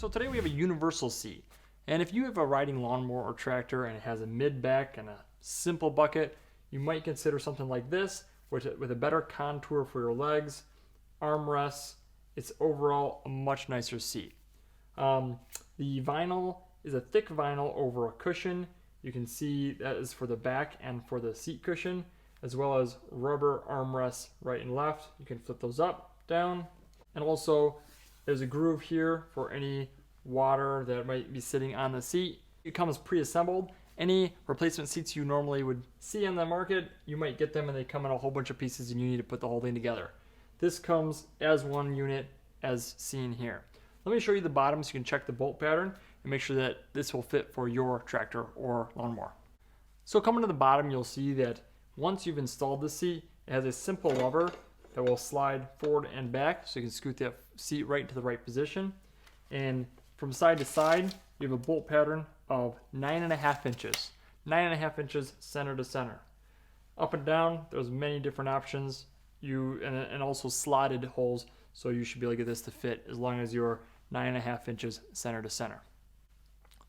So today we have a universal seat. And if you have a riding lawnmower or tractor and it has a mid-back and a simple bucket, you might consider something like this with a better contour for your legs, armrests. It's overall a much nicer seat. The vinyl is a thick vinyl over a cushion. You can see that is for the back and for the seat cushion, as well as rubber armrests right and left. You can flip those up, down, and also there's a groove here for any water that might be sitting on the seat. It comes pre-assembled. Any replacement seats you normally would see on the market, you might get them and they come in a whole bunch of pieces and you need to put the whole thing together. This comes as one unit as seen here. Let me show you the bottom so you can check the bolt pattern and make sure that this will fit for your tractor or lawnmower. So coming to the bottom, you'll see that once you've installed the seat, it has a simple lever that will slide forward and back so you can scoot that seat right into the right position. And from side to side, you have a bolt pattern of 9.5 inches. 9.5 inches center to center. Up and down, there's many different options. And also slotted holes, so you should be able to get this to fit as long as you're 9.5 inches center to center.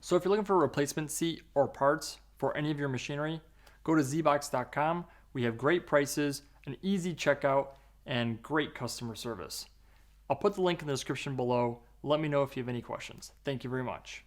So if you're looking for a replacement seat or parts for any of your machinery, go to zbox.com. We have great prices, an easy checkout, and great customer service. I'll put the link in the description below. Let me know if you have any questions. Thank you very much.